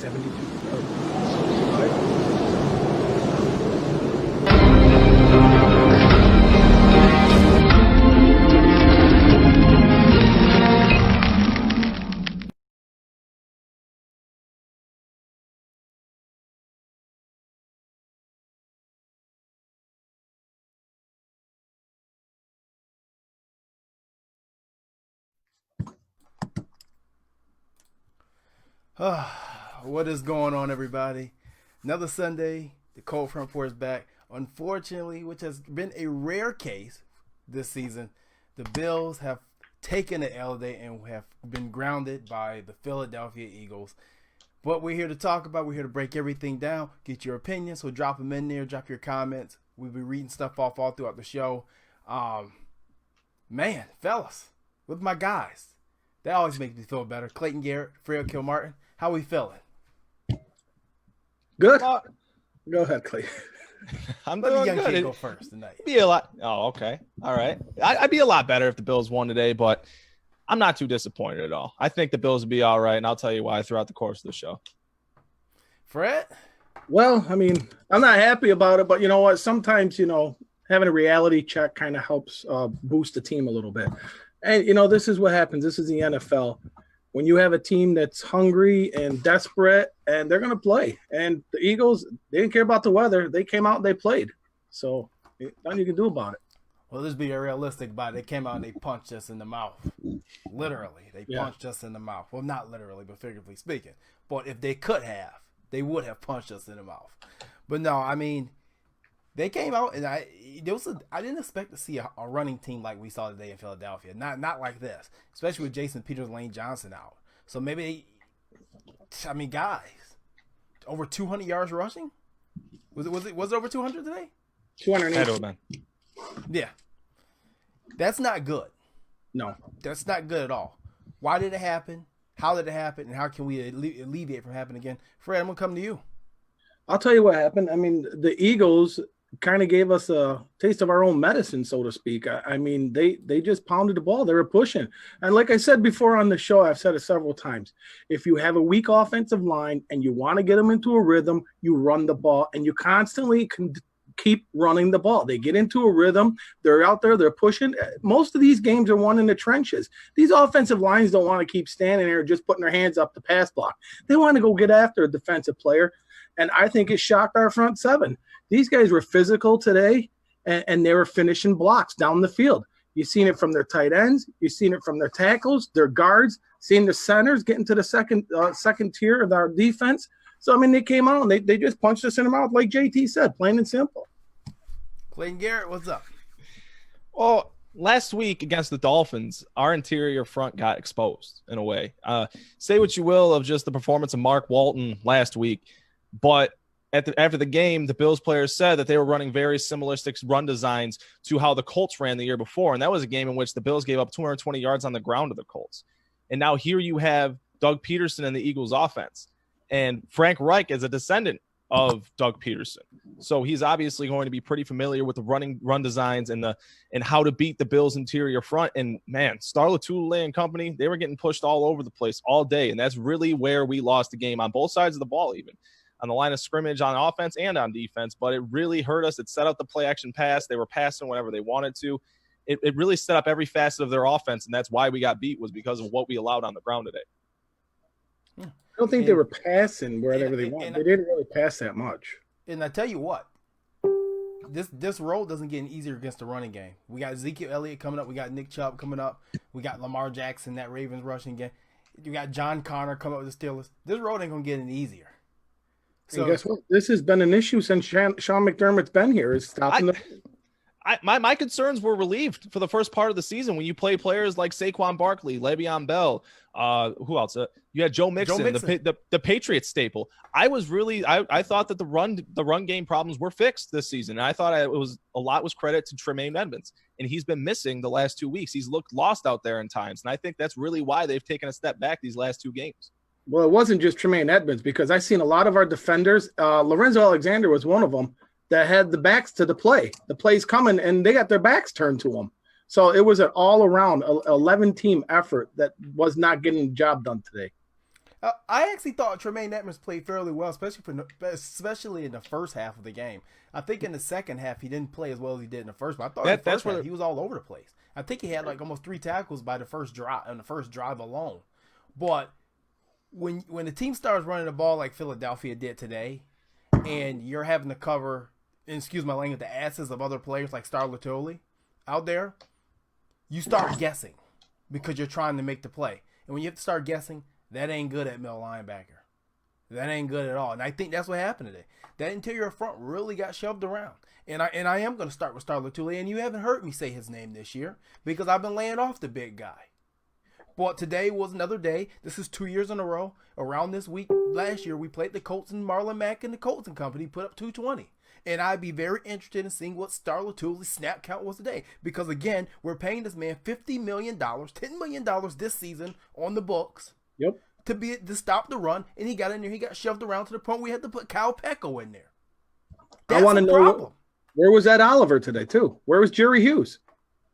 72. What is going on, everybody? Another Sunday, the cold front four is back. Unfortunately, which has been a rare case this season, the Bills have taken the L day and have been grounded by the Philadelphia Eagles. What we're here to talk about, we're here to break everything down, get your opinions, so drop them in there, drop your comments. We'll be reading stuff off all throughout the show. Man, fellas, with my guys, that always makes me feel better. Clayton Garrett, Fred Kilmartin, how we feeling? Good. Go ahead, Clay. I'm Let the doing young good. kid go first tonight. Be a lot. Oh, okay. All right. I'd be a lot better if the Bills won today, but I'm not too disappointed at all. I think the Bills will be all right, and I'll tell you why throughout the course of the show. Fred? Well, I mean, I'm not happy about it, but you know what? Sometimes, having a reality check kind of helps boost the team a little bit. And, this is what happens. This is the NFL. When you have a team that's hungry and desperate, and they're going to play. And the Eagles, they didn't care about the weather. They came out and they played. So nothing you can do about it. Well, let's be realistic about it. They came out and they punched us in the mouth. Literally. They punched us in the mouth. Well, not literally, but figuratively speaking. But if they could have, they would have punched us in the mouth. But no, I mean, they came out and I didn't expect to see a running team like we saw today in Philadelphia. Not like this, especially with Jason Peters, Lane Johnson out. So maybe, guys, over 200 yards rushing. Was it over 200 today? 280. Yeah, that's not good. No, that's not good at all. Why did it happen? How did it happen? And how can we alleviate from happening again? Fred, I'm gonna come to you. I'll tell you what happened. I mean, the Eagles kind of gave us a taste of our own medicine, so to speak. I mean, they just pounded the ball. They were pushing. And like I said before on the show, I've said it several times. If you have a weak offensive line and you want to get them into a rhythm, you run the ball and you constantly keep running the ball. They get into a rhythm. They're out there. They're pushing. Most of these games are won in the trenches. These offensive lines don't want to keep standing there just putting their hands up the pass block. They want to go get after a defensive player. And I think it shocked our front seven. These guys were physical today, and they were finishing blocks down the field. You've seen it from their tight ends. You've seen it from their tackles, their guards, seeing the centers getting to the second tier of our defense. So, I mean, they came out and they just punched us in the mouth, like JT said, plain and simple. Clayton Garrett, what's up? Well, last week against the Dolphins, our interior front got exposed in a way. Say what you will of just the performance of Mark Walton last week, but after the game, the Bills players said that they were running very similar run designs to how the Colts ran the year before. And that was a game in which the Bills gave up 220 yards on the ground to the Colts. And now here you have Doug Peterson and the Eagles offense. And Frank Reich is a descendant of Doug Peterson. So he's obviously going to be pretty familiar with the run designs and how to beat the Bills interior front. And man, Star Lotulelei and company, they were getting pushed all over the place all day. And that's really where we lost the game on both sides of the ball, even on the line of scrimmage on offense and on defense. But it really hurt us. It set up the play action pass. They were passing whenever they wanted to. It really set up every facet of their offense. And that's why we got beat, was because of what we allowed on the ground today. I don't think they were passing wherever they wanted. They didn't really pass that much. And I tell you what, this road doesn't get any easier against the running game. We got Ezekiel Elliott coming up. We got Nick Chubb coming up. We got Lamar Jackson, that Ravens rushing game. You got John Connor coming up with the Steelers. This road ain't going to get any easier. So, and guess what? This has been an issue since Sean McDermott's been here. Is stopping my concerns were relieved for the first part of the season when you play players like Saquon Barkley, Le'Veon Bell, who else? You had Joe Mixon. The Patriots staple. I thought that the run game problems were fixed this season. And I thought a lot was credit to Tremaine Edmonds, and he's been missing the last 2 weeks. He's looked lost out there in times, and I think that's really why they've taken a step back these last two games. Well, it wasn't just Tremaine Edmonds, because I've seen a lot of our defenders. Lorenzo Alexander was one of them that had the backs to the play. The play's coming, and they got their backs turned to them. So it was an all-around 11-team effort that was not getting the job done today. I actually thought Tremaine Edmonds played fairly well, especially in the first half of the game. I think in the second half he didn't play as well as he did in the first. But I thought in the first half he was all over the place. I think he had like almost 3 tackles by the first drive alone. But when the team starts running the ball like Philadelphia did today, and you're having to cover, and excuse my language, the asses of other players like Star Lotuli out there, you start guessing because you're trying to make the play. And when you have to start guessing, that ain't good at middle linebacker. That ain't good at all. And I think that's what happened today. That interior front really got shoved around. And I am going to start with Star Lotuli, and you haven't heard me say his name this year because I've been laying off the big guy. But today was another day. This is 2 years in a row. Around this week last year, we played the Colts, and Marlon Mack and the Colts and company put up 220. And I'd be very interested in seeing what Star Latuli's snap count was today. Because, again, we're paying this man $50 million, $10 million this season on the books. Yep. To stop the run, and he got in there. He got shoved around to the point we had to put Kyle Pecco in there. That's I want to know where was that Oliver today, too? Where was Jerry Hughes?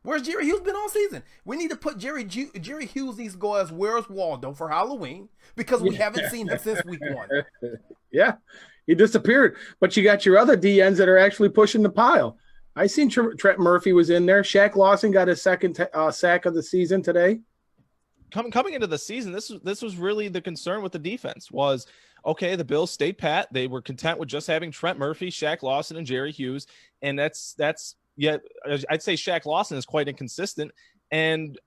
Where's Jerry Hughes been all season? We need to put Jerry Hughes needs to go as Where's Waldo for Halloween because we haven't seen him since week 1. Yeah, he disappeared. But you got your other DNs that are actually pushing the pile. I seen Trent Murphy was in there. Shaq Lawson got his second sack of the season today. Coming into the season, this was really the concern with the defense was, okay, the Bills stayed pat. They were content with just having Trent Murphy, Shaq Lawson, and Jerry Hughes. And that's yet I'd say Shaq Lawson is quite inconsistent. And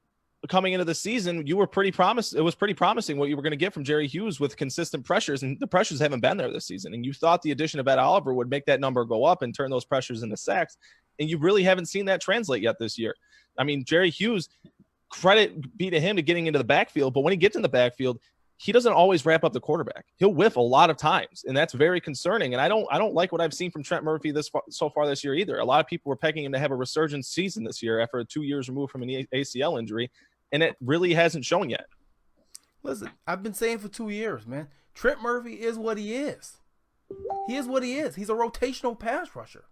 coming into the season, you were pretty promised. It was pretty promising what you were going to get from Jerry Hughes with consistent pressures, and the pressures haven't been there this season. And you thought the addition of Ed Oliver would make that number go up and turn those pressures into sacks, and you really haven't seen that translate yet this year. I mean, Jerry Hughes, credit be to him to getting into the backfield, but when he gets in the backfield, he doesn't always wrap up the quarterback. He'll whiff a lot of times, and that's very concerning. And I don't like what I've seen from Trent Murphy so far this year either. A lot of people were pegging him to have a resurgence season this year after 2 years removed from an ACL injury, and it really hasn't shown yet. Listen, I've been saying for 2 years, man, Trent Murphy is what he is. He is what he is. He's a rotational pass rusher.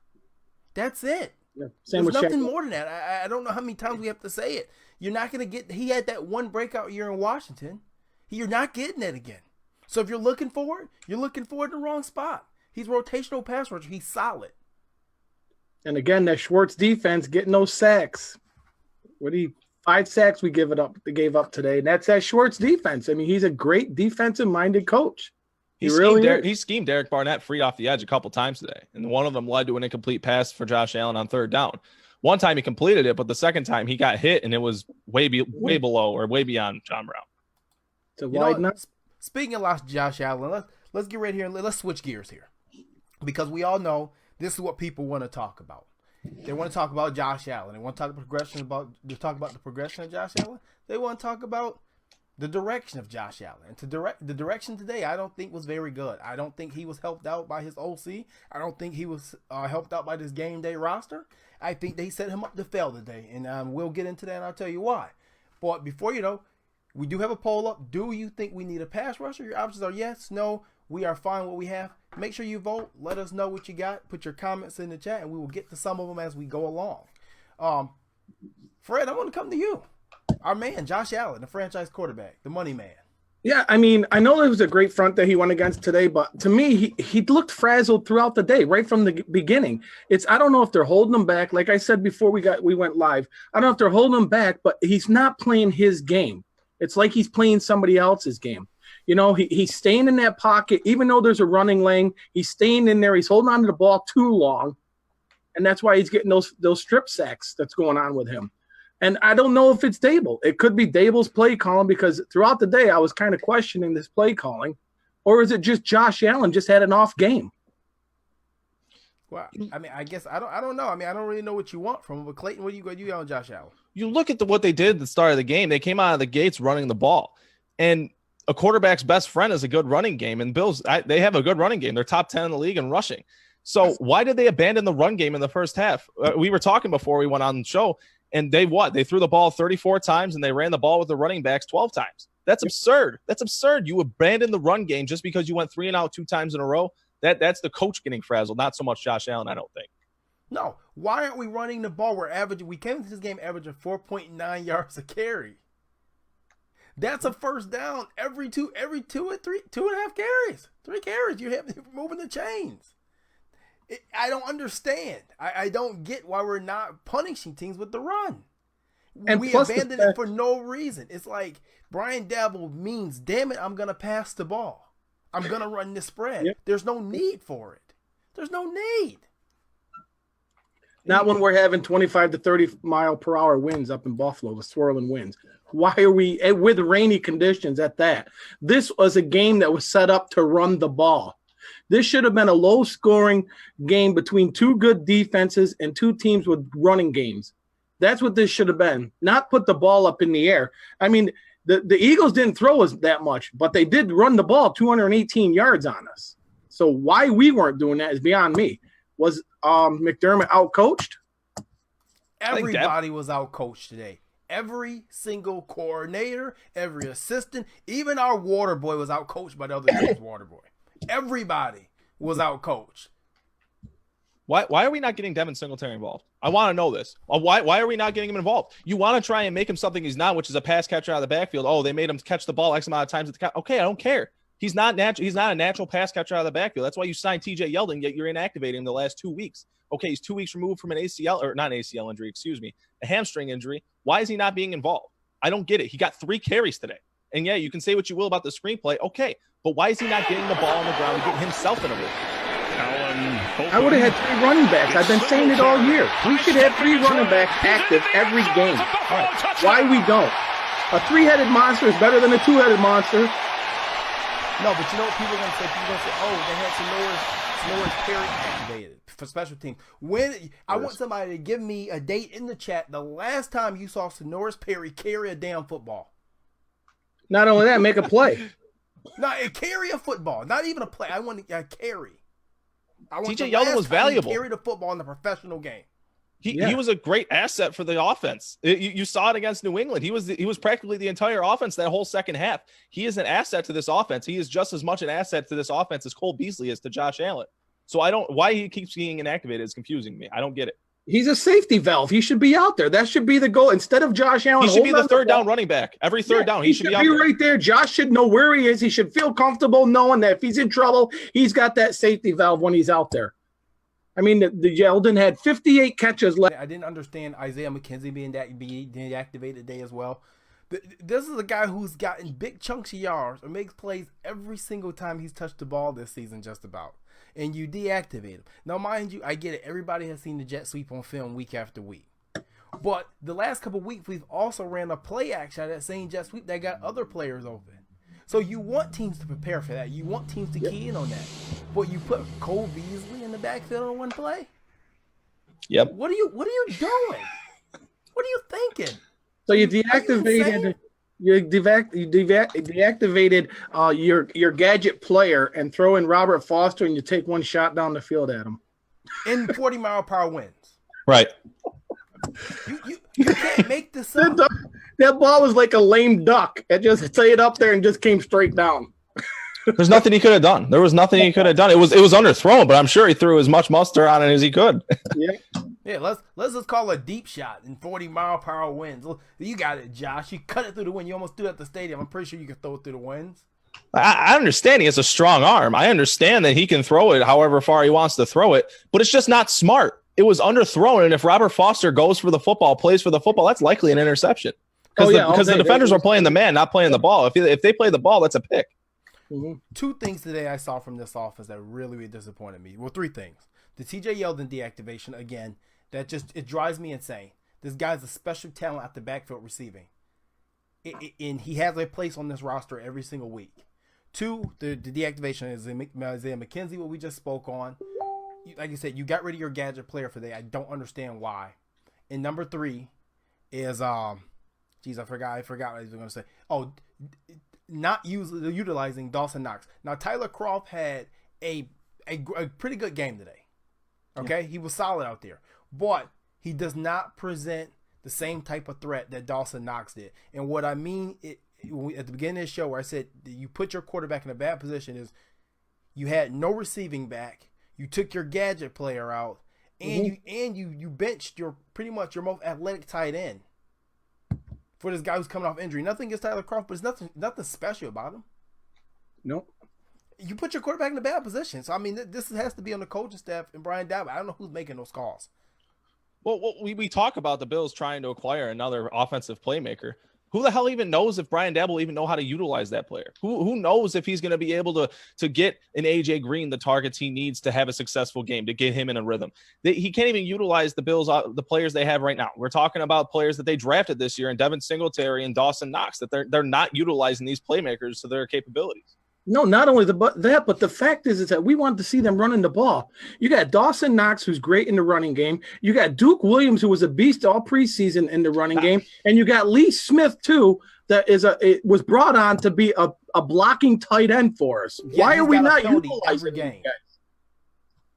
That's it. Yeah, There's nothing more than that. I don't know how many times we have to say it. You're not going to get – he had that one breakout year in Washington. You're not getting it again. So if you're looking for it, you're looking for it in the wrong spot. He's rotational pass rusher. He's solid. And again, that Schwartz defense getting those sacks. 5 sacks we gave up today. And that's that Schwartz defense. I mean, he's a great defensive-minded coach. He schemed Derek Barnett free off the edge a couple times today, and one of them led to an incomplete pass for Josh Allen on 3rd down. One time he completed it, but the second time he got hit, and it was way below or way beyond John Brown. Speaking of Josh Allen, let's get right here and let's switch gears here, because we all know this is what people want to talk about. They want to talk about Josh Allen. They want to talk about the progression of Josh Allen. They want to talk about the direction of Josh Allen. And the direction today, I don't think was very good. I don't think he was helped out by his OC. I don't think he was helped out by this game day roster. I think they set him up to fail today, and we'll get into that, and I'll tell you why. But before you know, we do have a poll up. Do you think we need a pass rusher? Your options are yes, no, we are fine what we have. Make sure you vote. Let us know what you got. Put your comments in the chat, and we will get to some of them as we go along. Fred, I want to come to you. Our man, Josh Allen, the franchise quarterback, the money man. Yeah, I mean, I know it was a great front that he went against today, but to me, he looked frazzled throughout the day, right from the beginning. I don't know if they're holding him back. Like I said before we went live, I don't know if they're holding him back, but he's not playing his game. It's like he's playing somebody else's game. You know, he's staying in that pocket, even though there's a running lane. He's staying in there. He's holding on to the ball too long, and that's why he's getting those strip sacks that's going on with him. And I don't know if it's Dable. It could be Dable's play calling, because throughout the day I was kind of questioning this play calling. Or is it just Josh Allen just had an off game? Well, I mean, I guess I don't know. I mean, I don't really know what you want from him. But Clayton, what do you got on Josh Allen? You look at what they did at the start of the game. They came out of the gates running the ball. And a quarterback's best friend is a good running game. And Bills, they have a good running game. They're top 10 in the league in rushing. So why did they abandon the run game in the first half? We were talking before we went on the show. And they threw the ball 34 times, and they ran the ball with the running backs 12 times. That's absurd. That's absurd. You abandoned the run game just because you went 3 and out 2 times in a row. That's the coach getting frazzled, not so much Josh Allen, I don't think. No. Why aren't we running the ball? We came into this game averaging 4.9 yards a carry. That's a first down every two or three, 2.5 carries, 3 carries. You're moving the chains. I don't understand. I don't get why we're not punishing teams with the run. And we abandon it for no reason. It's like Brian Dabble means, damn it, I'm going to pass the ball. I'm going to run the spread. Yep. There's no need for it. There's no need. Not when we're having 25 to 30 mile per hour winds up in Buffalo, the swirling winds. Why are we with rainy conditions at that? This was a game that was set up to run the ball. This should have been a low scoring game between 2 good defenses and 2 teams with running games. That's what this should have been, not put the ball up in the air. I mean, the Eagles didn't throw us that much, but they did run the ball 218 yards on us. So why we weren't doing that is beyond me. Was McDermott outcoached? Everybody was outcoached today. Every single coordinator, every assistant, even our water boy was outcoached by the other team's water boy. Everybody was outcoached. Why are we not getting Devin Singletary involved? I want to know this. Why are we not getting him involved? You want to try and make him something he's not, which is a pass catcher out of the backfield. Oh, they made him catch the ball X amount of times at the okay, I don't care. He's not natural. He's not a natural pass catcher out of the backfield. That's why you signed TJ Yeldon, yet you're inactivating him the last 2 weeks. Okay, he's 2 weeks removed from an ACL, or not an ACL injury, excuse me, a hamstring injury. Why is he not being involved? I don't get it. He got 3 carries today. And yeah, you can say what you will about the screenplay. Okay, but why is he not getting the ball on the ground and getting himself in a rhythm? I would have had 3 running backs. I've been saying it all year. We should have 3 running backs active every game. Why we don't? A 3-headed monster is better than a 2-headed monster. No, but you know what people are going to say? People are going to say, oh, they had Sonoris Perry activated for special teams. I want somebody to give me a date in the chat the last time you saw Sonoris Perry carry a damn football. Not only that, make a play. No, carry a football. Not even a play. I want a carry. TJ Yeldon was valuable. He carried a football in the professional game. He was a great asset for the offense. You saw it against New England. He was practically the entire offense that whole second half. He is an asset to this offense. He is just as much an asset to this offense as Cole Beasley is to Josh Allen. So why he keeps being inactivated is confusing me. I don't get it. He's a safety valve. He should be out there. That should be the goal. Instead of Josh Allen, he should be the third down running back. Every third down, he should be out there. Right there. Josh should know where he is. He should feel comfortable knowing that if he's in trouble, he's got that safety valve when he's out there. I mean, the Yeldon had 58 catches left. I didn't understand Isaiah McKenzie being deactivated today as well. This is a guy who's gotten big chunks of yards or makes plays every single time he's touched the ball this season, just about. And you deactivate him. Now, mind you, I get it. Everybody has seen the jet sweep on film week after week. But the last couple of weeks, we've also ran a play action of that same jet sweep that got other players open. So you want teams to prepare for that. You want teams to key in on that. But you put Cole Beasley in the backfield on one play? Yep. What are you doing? What are you thinking? So you deactivated your gadget player and throw in Robert Foster and you take one shot down the field at him. In 40-mile-per-hour winds. Right. You can't make this up. That ball was like a lame duck. It just stayed up there and just came straight down. There's nothing he could have done. There was nothing he could have done. It was underthrown, but I'm sure he threw as much mustard on it as he could. Yeah, let's just call it a deep shot in 40-mile-per-hour winds. You got it, Josh. You cut it through the wind. You almost threw it at the stadium. I'm pretty sure you could throw it through the winds. I understand he has a strong arm. I understand that he can throw it however far he wants to throw it, but it's just not smart. It was underthrown, and if Robert Foster goes for the football, plays for the football, that's likely an interception. Because the defenders are playing the man, not playing the ball. If they play the ball, that's a pick. Mm-hmm. 2 things today I saw from this offense that really disappointed me. Well, 3 things. The TJ Yeldon deactivation, again, it drives me insane. This guy's a special talent at the backfield receiving. And he has a place on this roster every single week. 2, the deactivation is Isaiah McKenzie, what we just spoke on. Like you said, you got rid of your gadget player for today. I don't understand why. And number 3 is I forgot what I was going to say. Oh, not utilizing Dawson Knox. Now, Tyler Kroft had a pretty good game today. Okay? Yeah. He was solid out there. But he does not present the same type of threat that Dawson Knox did. And what I mean at the beginning of the show where I said you put your quarterback in a bad position is you had no receiving back. You took your gadget player out. And you benched pretty much your most athletic tight end. for this guy who's coming off injury. Nothing against Tyler Kroft, but it's nothing special about him. Nope. You put your quarterback in a bad position. So, I mean, this has to be on the coaching staff and Brian Daboll. I don't know who's making those calls. Well, we talk about the Bills trying to acquire another offensive playmaker. Who the hell even knows if Brian Daboll even know how to utilize that player? Who knows if he's going to be able to get an AJ Green the targets he needs to have a successful game, to get him in a rhythm? He can't even utilize the Bills, the players they have right now. We're talking about players that they drafted this year, and Devin Singletary and Dawson Knox, that they're not utilizing these playmakers to their capabilities. No, not only but the fact is that we want to see them running the ball. You got Dawson Knox, who's great in the running game. You got Duke Williams, who was a beast all preseason in the running game, and you got Lee Smith too, that was brought on to be a blocking tight end for us. Yeah, why are we not utilizing every these game? guys?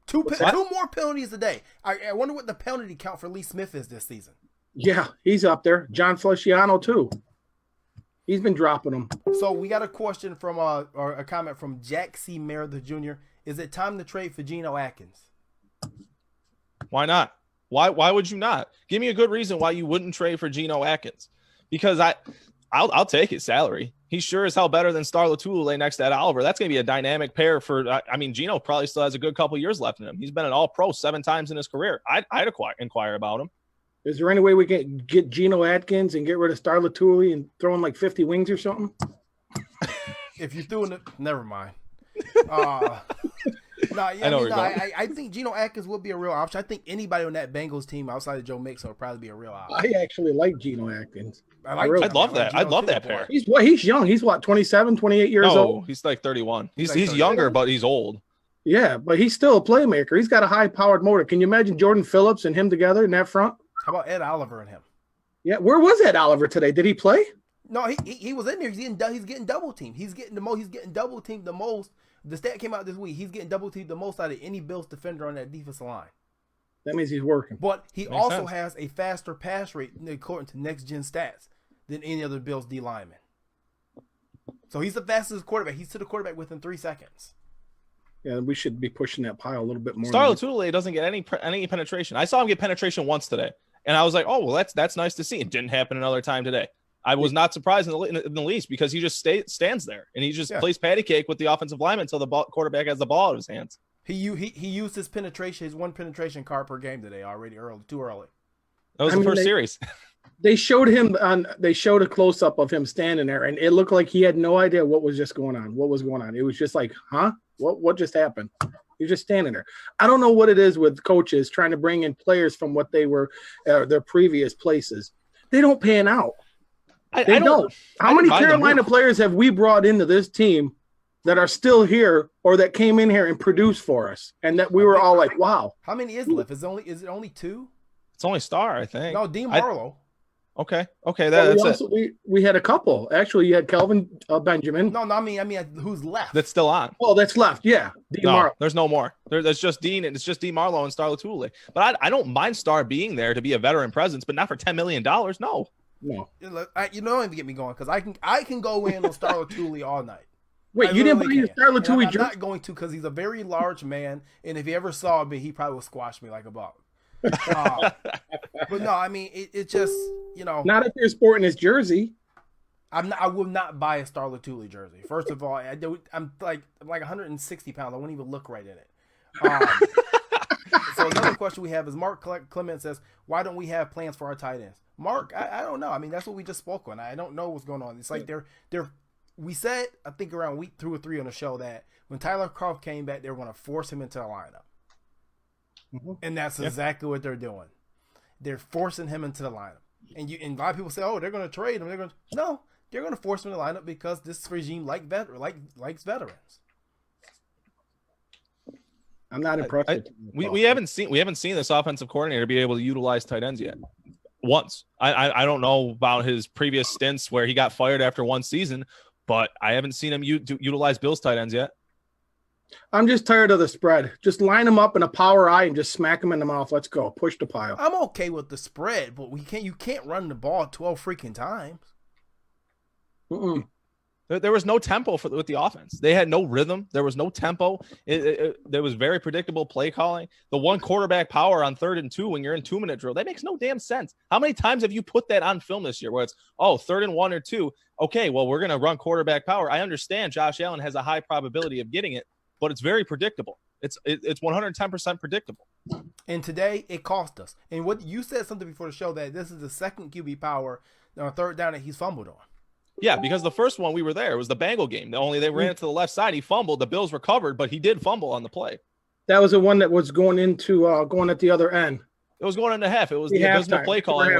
Two more penalties a day. I wonder what the penalty count for Lee Smith is this season. Yeah, he's up there. John Feliciano too. He's been dropping them. So we got a question from or a comment from Jack C. Meredith Jr. Is it time to trade for Geno Atkins? Why not? Why would you not? Give me a good reason why you wouldn't trade for Geno Atkins. Because I'll take his salary. He's sure as hell better than Star Lotulelei next to Ed Oliver. That's going to be a dynamic pair for. I mean, Geno probably still has a good couple years left in him. He's been an All-Pro 7 times in his career. I'd inquire about him. Is there any way we can get Geno Atkins and get rid of Star Lotulelei and throw in like 50 wings or something? If you're doing it, never mind. I think Geno Atkins would be a real option. I think anybody on that Bengals team outside of Joe Mixon would probably be a real option. I actually like Geno Atkins. I'd love that. I'd love that pair. He's young. He's 27, 28 years old. He's like 31. He's younger, but he's old. Yeah, but he's still a playmaker. He's got a high-powered motor. Can you imagine Jordan Phillips and him together in that front? How about Ed Oliver and him? Yeah, where was Ed Oliver today? Did he play? No, he was in there. He's getting double teamed. He's getting double teamed the most. The stat came out this week. He's getting double teamed the most out of any Bills defender on that defensive line. That means he's working. But he also has a faster pass rate according to next gen stats than any other Bills D lineman. So he's the fastest quarterback. He's to the quarterback within 3 seconds. Yeah, we should be pushing that pile a little bit more. Star Lotulelei doesn't get any penetration. I saw him get penetration once today, and I was like, oh, well, that's nice to see. It didn't happen another time today. I was not surprised in the least because he just stands there and he just plays patty cake with the offensive lineman until the quarterback has the ball out of his hands. He used his one penetration card per game today already too early. That was the first series. They showed a close up of him standing there, and it looked like he had no idea what was going on. It was just like, huh? What just happened? He's just standing there. I don't know what it is with coaches trying to bring in players from what they were their previous places. They don't pan out. They don't. How many Carolina players have we brought into this team that are still here or that came in here and produced for us, and that we were all like, wow? How many is left? Is it only 2? It's only Star, I think. No, Dean Marlowe. Okay, that's it. We had a couple. Actually, you had Kelvin Benjamin. No, I mean, who's left? That's still on. Oh, that's left. Yeah, Dean Marlowe. There's no more. There's just Dean, and it's just Dean Marlowe and Star Lotulelei. But I don't mind Star being there to be a veteran presence, but not for $10 million. No. You don't even get me going because I can go in on Star Lotulelei all night. Wait, you didn't buy your Star Lotulelei jersey? I'm not going to because he's a very large man, and if he ever saw me, he probably would squash me like a bug. But no, I mean it just not if you're sporting his jersey. I will not buy a Star Lotulelei jersey. First of all, I'm like 160 pounds. I won't even look right in it. So another question we have is Mark Clement says, why don't we have plans for our tight ends? Mark, I don't know. I mean, that's what we just spoke on. I don't know what's going on. It's like we said, I think around week 2 or 3 on the show that when Tyler Kroft came back, they were going to force him into the lineup. Mm-hmm. And that's exactly what they're doing. They're forcing him into the lineup. And a lot of people say, oh, they're going to trade him. No, they're going to force him in the lineup because this regime likes veterans. I'm not impressed. We haven't seen this offensive coordinator be able to utilize tight ends yet. Once. I don't know about his previous stints where he got fired after one season, but I haven't seen him utilize Bills tight ends yet. I'm just tired of the spread. Just line them up in a power eye and just smack them in the mouth. Let's go. Push the pile. I'm okay with the spread, but you can't run the ball 12 freaking times. Mm-mm. There was no tempo with the offense. They had no rhythm. There was no tempo. There was very predictable play calling. The one quarterback power on 3rd and 2 when you're in 2-minute drill, that makes no damn sense. How many times have you put that on film this year where it's, 3rd and 1 or 2? Okay, well, we're going to run quarterback power. I understand Josh Allen has a high probability of getting it, but it's very predictable. It's 110% predictable. And today it cost us. And what you said something before the show that this is the second QB power on 3rd down that he's fumbled on. Yeah, because the first one we were there, it was the Bengal game. Only they ran it to the left side. He fumbled. The Bills recovered, but he did fumble on the play. That was the one that was going at the other end. It was going into half. It was the abysmal play calling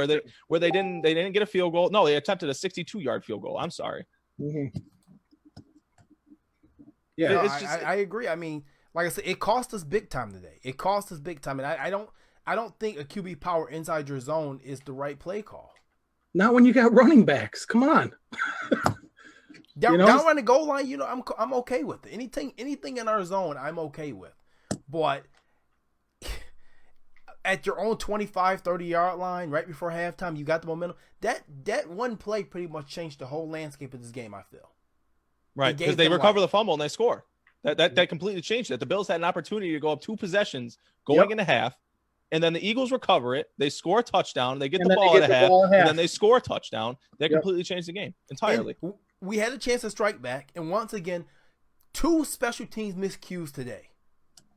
where they didn't get a field goal. No, they attempted a 62-yard field goal. I'm sorry. Mm-hmm. Yeah, no, I agree. I mean, like I said, it cost us big time today. It cost us big time, and I don't think a QB power inside your zone is the right play call. Not when you got running backs. Come on. Down on the goal line, I'm okay with it. Anything in our zone, I'm okay with. But at your own 25, 30-yard line, right before halftime, you got the momentum. That one play pretty much changed the whole landscape of this game, I feel. Right, because they recover the fumble and they score. That completely changed it. The Bills had an opportunity to go up 2 possessions going into half. And then the Eagles recover it. They score a touchdown. They get the ball at half. And then they score a touchdown. They completely changed the game entirely. And we had a chance to strike back. And once again, 2 special teams miscues today.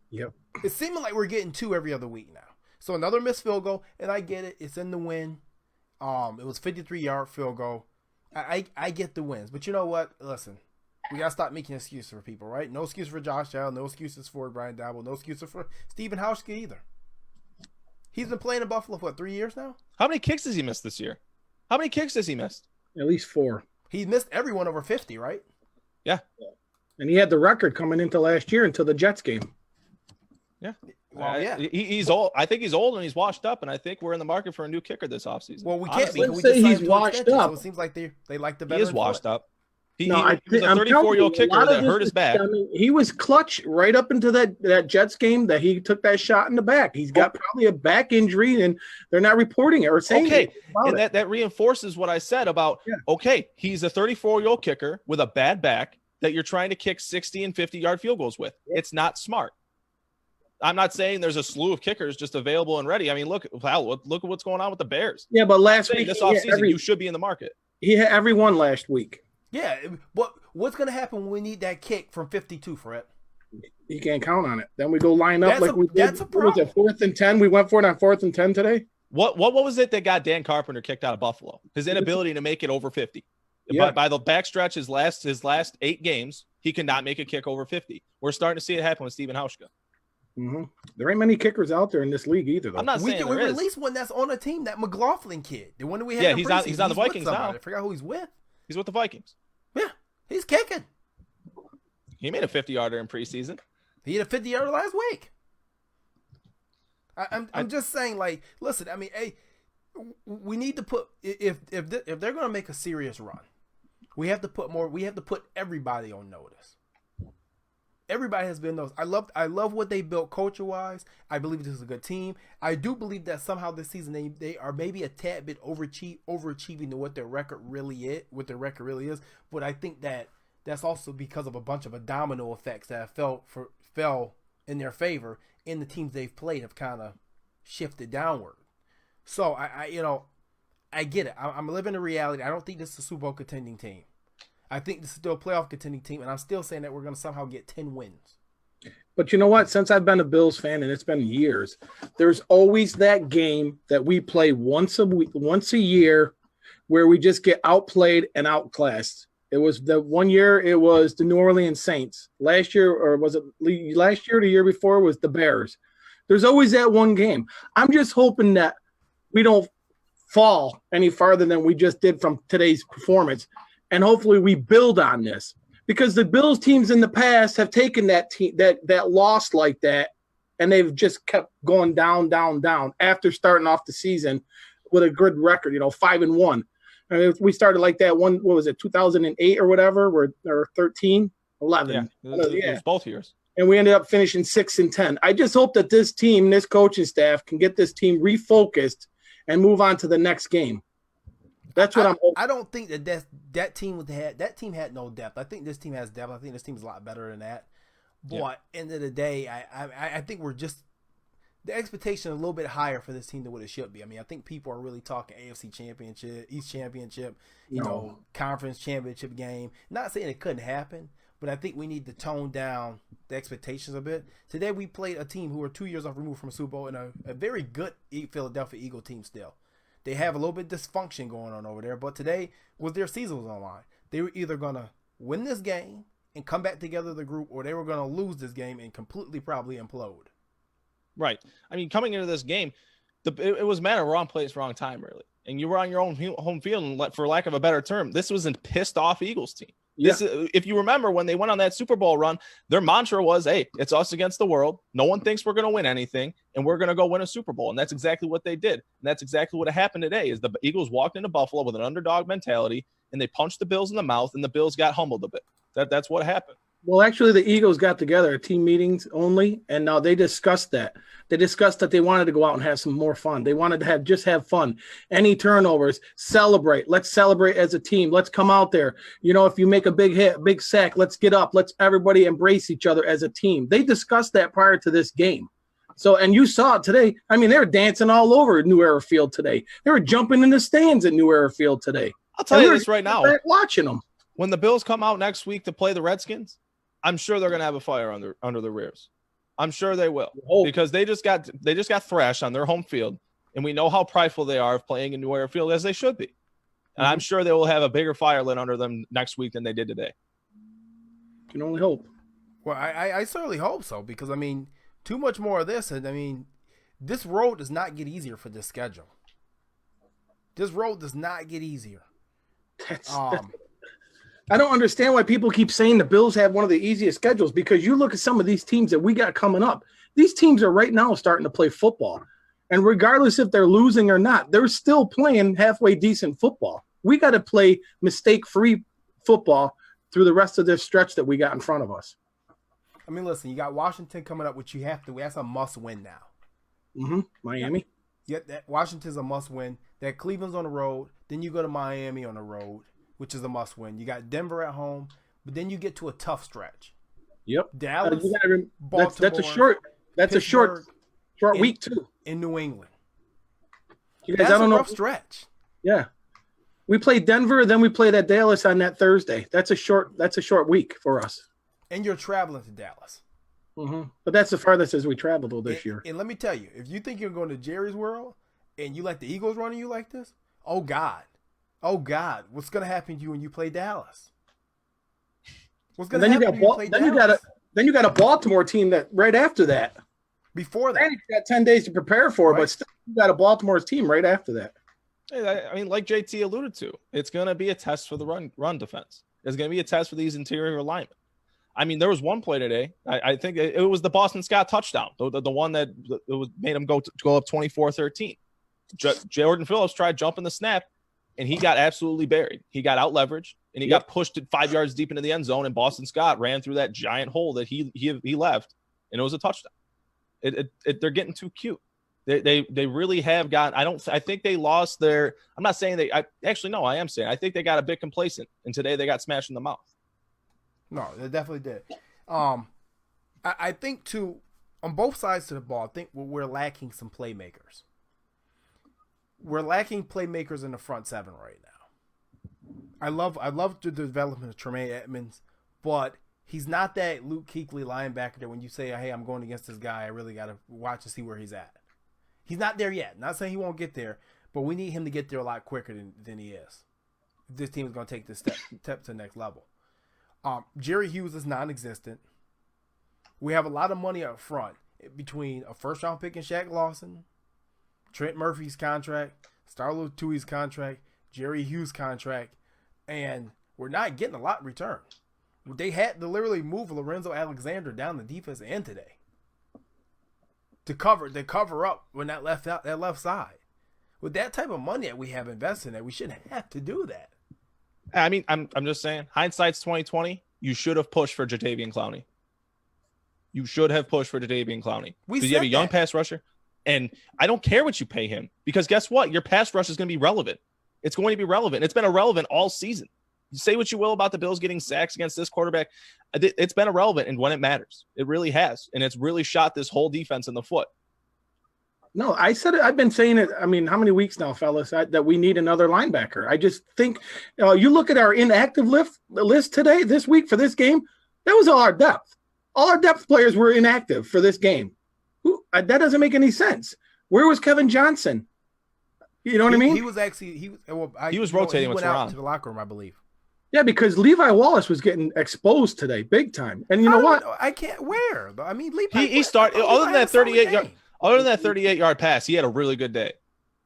Yep. It's seeming like we're getting 2 every other week now. So another missed field goal. And I get it. It's in the win. It was 53-yard field goal. I get the wins. But you know what? Listen. We got to stop making excuses for people, right? No excuse for Josh Allen. No excuses for Brian Daboll. No excuses for Stephen Hauschka either. He's been playing in Buffalo for 3 years now? How many kicks has he missed this year? How many kicks has he missed? At least 4. He missed everyone over 50, right? Yeah. And he had the record coming into last year until the Jets game. Yeah. Well, yeah. He's old. I think he's old and he's washed up, and I think we're in the market for a new kicker this offseason. Well, we can't say he's washed up. So it seems like they like the better. He is washed up. He was a I'm 34-year-old kicker that hurt his back. I mean, he was clutch right up into that Jets game that he took that shot in the back. He's got probably a back injury, and they're not reporting it or saying it. And that reinforces what I said about, he's a 34-year-old kicker with a bad back that you're trying to kick 60 and 50-yard field goals with. Yeah. It's not smart. I'm not saying there's a slew of kickers just available and ready. I mean, look at what's going on with the Bears. Yeah, but last week, this offseason, you should be in the market. He had everyone last week. Yeah, what's going to happen when we need that kick from 52, Fred? You can't count on it. Then we go line up we did. That's a problem. What was it, 4th and 10? We went for it on 4th and 10 today? What was it that got Dan Carpenter kicked out of Buffalo? His inability to make it over 50. Yeah. By the backstretch, his last 8 games, he cannot make a kick over 50. We're starting to see it happen with Stephen Hauschka. Mm-hmm. There ain't many kickers out there in this league either, though. I'm not saying there is. We released one that's on a team, that McLaughlin kid. The one that we had. Yeah, he's on the Vikings now. I forgot who he's with. He's with the Vikings. Yeah, he's kicking. He made a 50-yarder in preseason. He had a 50-yarder last week. I'm just saying, like, listen. I mean, hey, we need to put if they're going to make a serious run, we have to put more. We have to put everybody on notice. Everybody has been those. I love what they built culture-wise. I believe this is a good team. I do believe that somehow this season they are maybe a tad bit overachieving to what their record really is. But I think that's also because of a bunch of domino effects that fell in their favor, and the teams they've played have kind of shifted downward. So I get it. I'm living in reality. I don't think this is a Super Bowl contending team. I think this is still a playoff contending team, and I'm still saying that we're going to somehow get 10 wins. But you know what? Since I've been a Bills fan, and it's been years, there's always that game that we play once a year where we just get outplayed and outclassed. It was the one year, it was the New Orleans Saints. Last year, or was it last year or the year before, was the Bears. There's always that one game. I'm just hoping that we don't fall any farther than we just did from today's performance. And hopefully we build on this, because the Bills teams in the past have taken that loss like that, and they've just kept going down after starting off the season with a good record, 5-1. I mean, we started like that one, what was it, 2008 or whatever, or 13, 11. Yeah, it was both years. And we ended up finishing 6-10. I just hope that this team, this coaching staff, can get this team refocused and move on to the next game. That's what I'm hoping. I don't think that team had no depth. I think this team has depth. I think this team is a lot better than that. But end of the day, I think we're just the expectation is a little bit higher for this team than what it should be. I mean, I think people are really talking AFC Championship, East Championship, conference championship game. Not saying it couldn't happen, but I think we need to tone down the expectations a bit. Today we played a team who are 2 years off removed from a Super Bowl and a very good Philadelphia Eagle team still. They have a little bit of dysfunction going on over there, but today was their season was on line. They were either going to win this game and come back together as a group, or they were going to lose this game and completely probably implode. Right. I mean, coming into this game, it was a matter of wrong place, wrong time, really. And you were on your own home field, and for lack of a better term, this was a pissed off Eagles team. Yeah. If you remember when they went on that Super Bowl run, their mantra was, hey, it's us against the world. No one thinks we're going to win anything, and we're going to go win a Super Bowl. And that's exactly what they did. And that's exactly what happened today is the Eagles walked into Buffalo with an underdog mentality, and they punched the Bills in the mouth, and the Bills got humbled a bit. That's what happened. Well, actually, the Eagles got together at team meetings only, and now they discussed that. They discussed that they wanted to go out and have some more fun. They wanted to just have fun. Any turnovers, celebrate. Let's celebrate as a team. Let's come out there. If you make a big hit, big sack, let's get up. Let's everybody embrace each other as a team. They discussed that prior to this game. So, and you saw it today. I mean, they were dancing all over New Era Field today. They were jumping in the stands at New Era Field today. I'll tell you this right now. Watching them. When the Bills come out next week to play the Redskins, I'm sure they're going to have a fire under the rears. I'm sure they will because they just got thrashed on their home field, and we know how prideful they are of playing in New Era Field, as they should be. And I'm sure they will have a bigger fire lit under them next week than they did today. Can only hope. Well, I certainly hope so because, I mean, too much more of this, and I mean, this road does not get easier for this schedule. This road does not get easier. I don't understand why people keep saying the Bills have one of the easiest schedules because you look at some of these teams that we got coming up. These teams are right now starting to play football. And regardless if they're losing or not, they're still playing halfway decent football. We got to play mistake-free football through the rest of this stretch that we got in front of us. I mean, listen, you got Washington coming up, which you have to. That's a must-win now. Miami. Yeah, Washington's a must-win. That Cleveland's on the road. Then you go to Miami on the road, which is a must-win. You got Denver at home, but then you get to a tough stretch. Yep. Dallas, Baltimore, that's a short week too. In New England. That's a rough stretch. Yeah. We play Denver, then we play that Dallas on that Thursday. That's a short week for us. And you're traveling to Dallas. But that's the farthest as we traveled this year. And let me tell you, if you think you're going to Jerry's World and you let the Eagles run on you like this, oh God, what's going to happen to you when you play Dallas? What's going to happen when you play Dallas? Then you got a Baltimore team that right after that. Before that. And you got 10 days to prepare for, right. But still you got a Baltimore team right after that. I mean, like JT alluded to, it's going to be a test for the run defense. It's going to be a test for these interior linemen. I mean, there was one play today. I think it was the Boston Scott touchdown, the one that made him go up 24-13. Jordan Phillips tried jumping the snap, and he got absolutely buried. He got out leveraged, and he got pushed 5 yards deep into the end zone, and Boston Scott ran through that giant hole that he left, and it was a touchdown. They're getting too cute. They really have gotten. I think they lost their. I'm not saying they. I am saying I think they got a bit complacent, and today they got smashed in the mouth. No, they definitely did. I think too, on both sides of the ball, I think we're lacking some playmakers. We're lacking playmakers in the front seven right now. I love the development of Tremaine Edmonds, but he's not that Luke Kuechly linebacker that when you say, hey, I'm going against this guy, I really got to watch to see where he's at. He's not there yet. Not saying he won't get there, but we need him to get there a lot quicker than he is. This team is going to take this step to the next level. Jerry Hughes is non-existent. We have a lot of money up front between a first-round pick in Shaq Lawson, Trent Murphy's contract, Starlo Tui's contract, Jerry Hughes' contract, and we're not getting a lot in return. They had to literally move Lorenzo Alexander down the defensive end today to cover up when that left side. With that type of money that we have invested in it, we shouldn't have to do that. I mean, I'm just saying, hindsight's 2020. You should have pushed for Jadeveon Clowney. You should have pushed for Jadeveon Clowney. Because you have a young pass rusher, and I don't care what you pay him because guess what? Your pass rush is going to be relevant. It's going to be relevant. It's been irrelevant all season. You say what you will about the Bills getting sacks against this quarterback. It's been irrelevant, and when it matters, it really has. And it's really shot this whole defense in the foot. No, I said it. I've been saying it. I mean, how many weeks now, fellas, that we need another linebacker? I just think you look at our inactive list today, this week for this game, that was all our depth. All our depth players were inactive for this game. That doesn't make any sense. Where was Kevin Johnson? You know what I mean? He was actually he was rotating with Teron. out to the locker room, I believe. Yeah, because Levi Wallace was getting exposed today, big time. And you know what? I can't wear. I mean, Levi. He started other than that 38-yard pass. He had a really good day.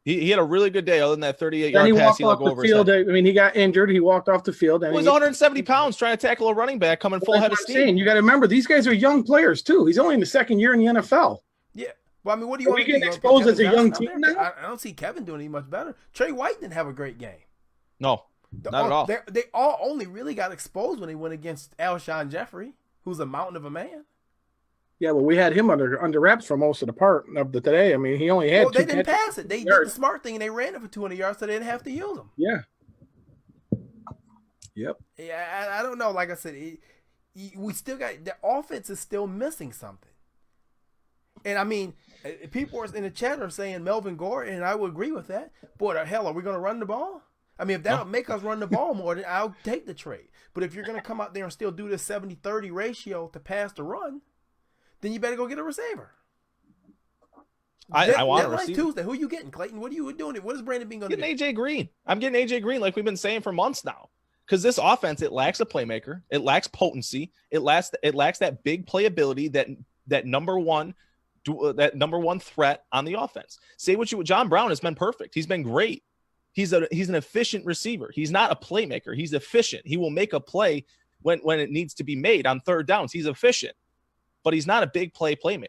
He had a really good day. Other than that 38-yard pass, he looked over his head. I mean, he got injured. He walked off the field. He was 170 pounds trying to tackle a running back coming full head of steam. You got to remember, these guys are young players too. He's only in the second year in the NFL. Yeah. Well, I mean, what do you want to get exposed as a young team now? I don't see Kevin doing any much better. Trey White didn't have a great game. No, not at all. They all only really got exposed when they went against Alshon Jeffrey, who's a mountain of a man. Yeah, well, we had him under wraps for most of the part of the today. I mean, he only had. They didn't pass it. They did the smart thing and they ran it for 200 yards, so they didn't have to use them. Yeah. Yep. Yeah, I don't know. Like I said, we still got the offense is still missing something. And I mean, people in the chat are saying Melvin Gordon, and I would agree with that. Boy, the hell, are we going to run the ball? I mean, if that'll make us run the ball more, then I'll take the trade. But if you're going to come out there and still do this 70-30 ratio to pass to run, then you better go get a receiver. I want a receiver. Tuesday. Who are you getting, Clayton? What are you doing? What is Brandon Beane going to do? Getting AJ Green. I'm getting AJ Green like we've been saying for months now. Because this offense, it lacks a playmaker. It lacks potency. It lacks that big playability, that number one threat on the offense. John Brown has been perfect. He's been great. He's an efficient receiver. He's not a playmaker. He's efficient. He will make a play when it needs to be made on third downs. He's efficient, but he's not a big playmaker.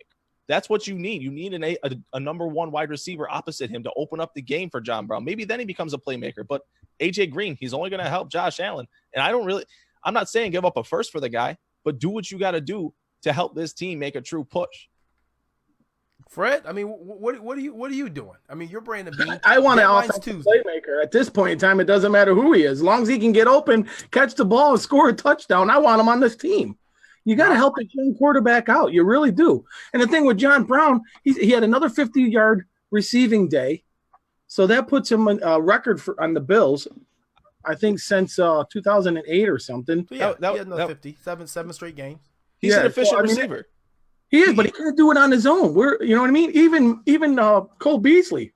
That's what you need. You need a number one wide receiver opposite him to open up the game for John Brown. Maybe then he becomes a playmaker, but AJ Green, he's only going to help Josh Allen. And I'm not saying give up a first for the guy, but do what you got to do to help this team make a true push. Fred, I mean, what are you doing? I mean, you're Brandon Beane. I want an offensive playmaker. At this point in time, it doesn't matter who he is. As long as he can get open, catch the ball, and score a touchdown, I want him on this team. You got to help the young quarterback out. You really do. And the thing with John Brown, he had another 50-yard receiving day. So that puts him a record on the Bills, I think, since 2008 or something. So yeah, he had another 50, seven straight games. He's an efficient receiver. He is, but he can't do it on his own. You know what I mean? Even Cole Beasley,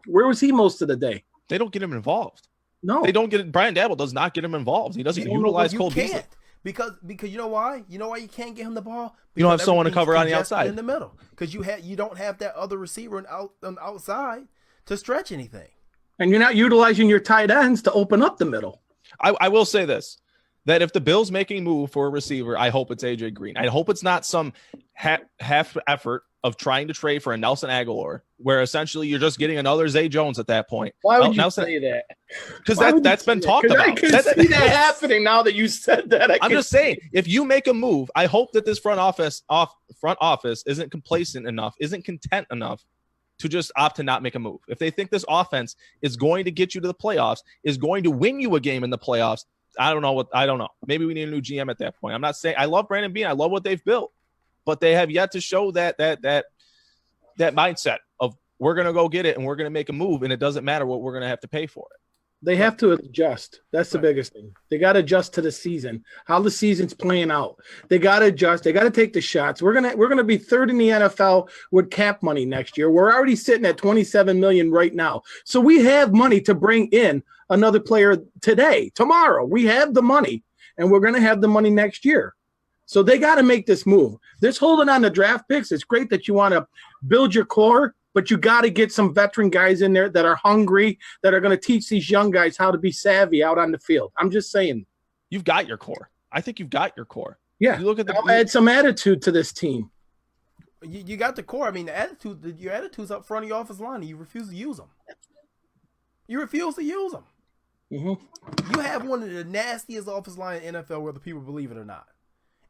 where was he most of the day? They don't get him involved. No, they don't get it. Brian Dabble does not get him involved. He doesn't utilize Cole Beasley. Because you know why? You know why you can't get him the ball? You don't have someone to cover on the outside in the middle. Because you don't have that other receiver on the outside to stretch anything. And you're not utilizing your tight ends to open up the middle. I will say this, that if the Bills making a move for a receiver, I hope it's AJ Green. I hope it's not some half effort of trying to trade for a Nelson Aguilar, where essentially you're just getting another Zay Jones at that point. Why would you say that? Because that's been talked about. I can see that happening now that you said that. I'm just saying, if you make a move, I hope that this front office isn't complacent enough, isn't content enough to just opt to not make a move. If they think this offense is going to get you to the playoffs, is going to win you a game in the playoffs, I don't know. Maybe we need a new GM at that point. I'm not saying I love Brandon Beane. I love what they've built, but they have yet to show that mindset of we're going to go get it and we're going to make a move, and it doesn't matter what we're going to have to pay for it. They have to adjust. That's the biggest thing. They got to adjust to the season, how the season's playing out. They got to adjust. They got to take the shots. We're gonna be third in the NFL with cap money next year. We're already sitting at $27 million right now, so we have money to bring in another player today, tomorrow. We have the money, and we're gonna have the money next year. So they got to make this move. This holding on to draft picks, it's great that you want to build your core, but you got to get some veteran guys in there that are hungry, that are going to teach these young guys how to be savvy out on the field. I'm just saying. You've got your core. I think you've got your core. Yeah. You look at I'll add some attitude to this team. You got the core. I mean, your attitude's up front of your offensive line, and you refuse to use them. Mm-hmm. You have one of the nastiest offensive line in NFL, whether people believe it or not.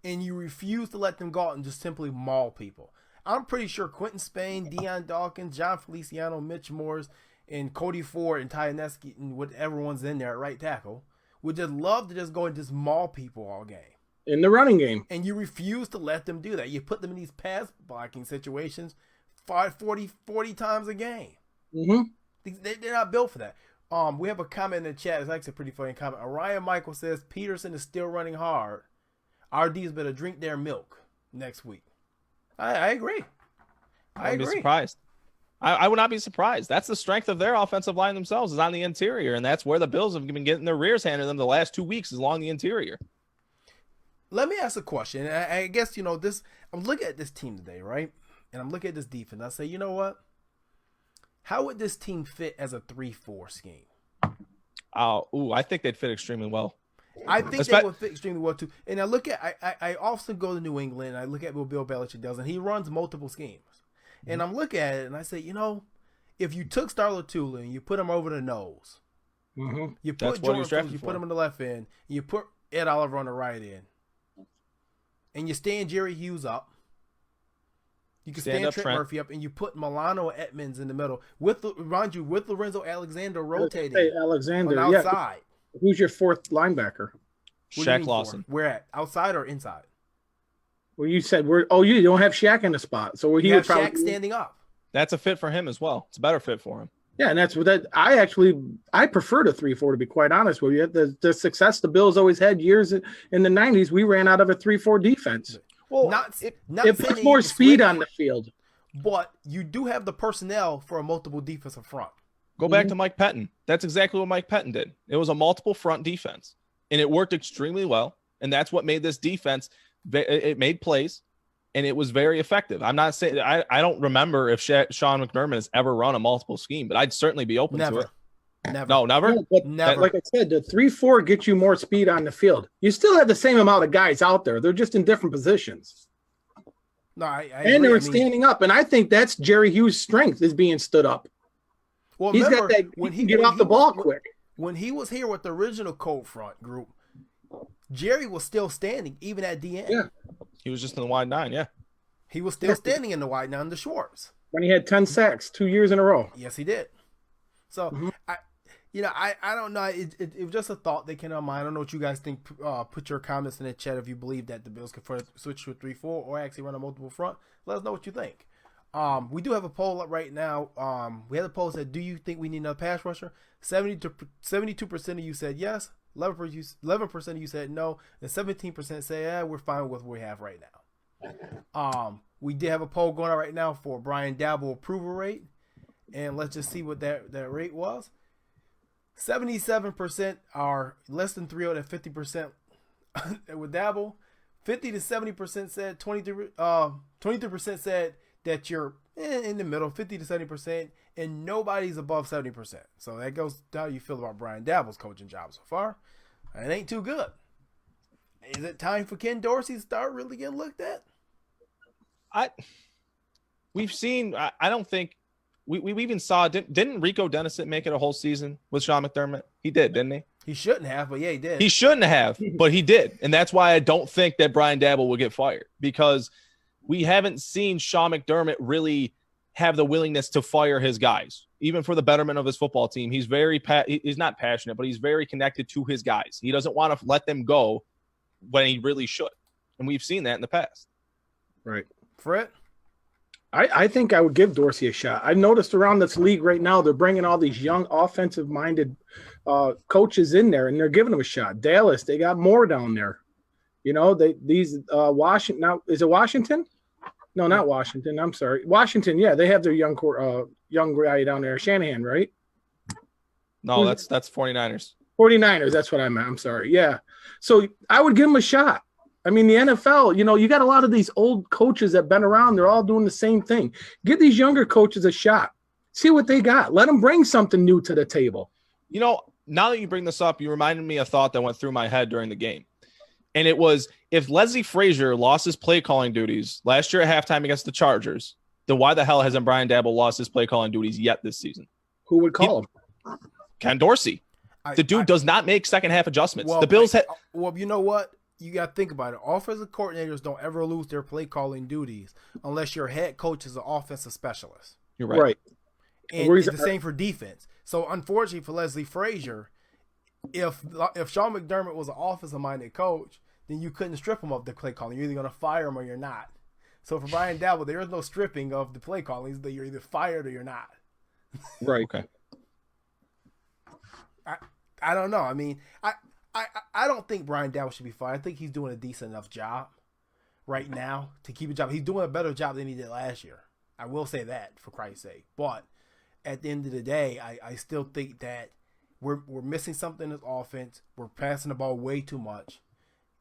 And you refuse to let them go out and just simply maul people. I'm pretty sure Quentin Spain, Deion Dawkins, John Feliciano, Mitch Morris, and Cody Ford and Tyaneski and with everyone's in there at right tackle would just love to just go and just maul people all game. In the running game. And you refuse to let them do that. You put them in these pass blocking situations 40 times a game. Mm-hmm. They're not built for that. We have a comment in the chat. It's actually a pretty funny comment. Orion Michael says, Peterson is still running hard. Our D's better drink their milk next week. I agree. I I'd be agree. surprised. I would not be surprised. That's the strength of their offensive line themselves, is on the interior, and that's where the Bills have been getting their rears handed to them the last 2 weeks, is along the interior. Let me ask a question. I guess, this. I'm looking at this team today, right? And I'm looking at this defense. I say, you know what? How would this team fit as a 3-4 scheme? I think they'd fit extremely well. I think they would fit extremely well too. And I look at, I often go to New England. And I look at what Bill Belichick does, and he runs multiple schemes. And I'm looking at it, and I say, if you took Star Lotulelei and you put him over the nose, you put Jordan Phillips, you put him in the left end, and you put Ed Oliver on the right end, and you stand Jerry Hughes up, you can stand Trent Murphy up, and you put Milano Edmonds in the middle with Lorenzo Alexander rotating Alexander on the outside. Yeah. Who's your fourth linebacker? Shaq Lawson. Where at? Outside or inside? Well, you said you don't have Shaq in the spot, so he would probably Shaq standing up. That's a fit for him as well. It's a better fit for him. Yeah, and that's what I prefer the 3-4, to be quite honest with you. The success the Bills always had years in the 90s, we ran out of a 3-4 defense. Well, it puts more speed on the field. But you do have the personnel for a multiple defensive front. Go back to Mike Pettin. That's exactly what Mike Pettin did. It was a multiple front defense, and it worked extremely well, and that's what made this defense – it made plays, and it was very effective. I'm not saying I don't remember if Sean McDermott has ever run a multiple scheme, but I'd certainly be open to it. Never. No, never? No, but never. Like I said, the 3-4 gets you more speed on the field. You still have the same amount of guys out there. They're just in different positions. No, I and they're standing up, and I think that's Jerry Hughes' strength, is being stood up. Well, he's got that when he can get off the ball quick. When he was here with the original cold front group, Jerry was still standing even at DN. Yeah. He was just in the wide 9, yeah. He was still standing in the wide 9 to Schwartz. When he had 10 sacks 2 years in a row. Yes, he did. So, I don't know. It was just a thought that came to my mind. I don't know what you guys think. Put your comments in the chat if you believe that the Bills could switch to a 3-4 or actually run a multiple front. Let us know what you think. We do have a poll up right now. We had a poll that said, do you think we need another pass rusher? 72% of you said yes. 11% of you said no, and 17% say, we're fine with what we have right now. We did have a poll going on right now for Brian Dabble approval rate, and let's just see what that rate was. 77% are less than 3 at 50% with Dabble. 50 to 70% said 23% said that you're in the middle, 50 to 70%, and nobody's above 70%. So that goes to how you feel about Brian Dabble's coaching job so far. It ain't too good. Is it time for Ken Dorsey to start really getting looked at? We've seen. I don't think we even saw. Didn't Rico Dennison make it a whole season with Sean McDermott? He did, didn't he? He shouldn't have, but yeah, he did. He shouldn't have, but he did, and that's why I don't think that Brian Dabble will get fired, because we haven't seen Sean McDermott really have the willingness to fire his guys, even for the betterment of his football team. He's he's not passionate, but he's very connected to his guys. He doesn't want to let them go when he really should. And we've seen that in the past. Right. Fred? I think I would give Dorsey a shot. I've noticed around this league right now, they're bringing all these young offensive-minded coaches in there, and they're giving them a shot. Dallas, they got more down there. Washington. Now, is it Washington? No, not Washington. I'm sorry. Washington, yeah, they have their young guy down there, Shanahan, right? No, that's 49ers. 49ers, that's what I meant. I'm sorry. Yeah. So I would give them a shot. I mean, the NFL, you got a lot of these old coaches that have been around. They're all doing the same thing. Give these younger coaches a shot. See what they got. Let them bring something new to the table. Now that you bring this up, you reminded me of a thought that went through my head during the game. And it was, if Leslie Frazier lost his play calling duties last year at halftime against the Chargers, then why the hell hasn't Brian Dabble lost his play calling duties yet this season? Who would call him? Ken Dorsey. The dude does not make second half adjustments. Well, the Bills well, you know what? You got to think about it. Offensive coordinators don't ever lose their play calling duties unless your head coach is an offensive specialist. You're right. And the same for defense. So unfortunately for Leslie Frazier, if Sean McDermott was an offensive-minded coach, then you couldn't strip him of the play calling. You're either going to fire him or you're not. So for Brian Dabble, there is no stripping of the play calling. That you're either fired or you're not. Right. Okay. I don't know. I mean, I don't think Brian Dabble should be fired. I think he's doing a decent enough job right now to keep a job. He's doing a better job than he did last year. I will say that, for Christ's sake. But at the end of the day, I still think that we're missing something in this offense. We're passing the ball way too much.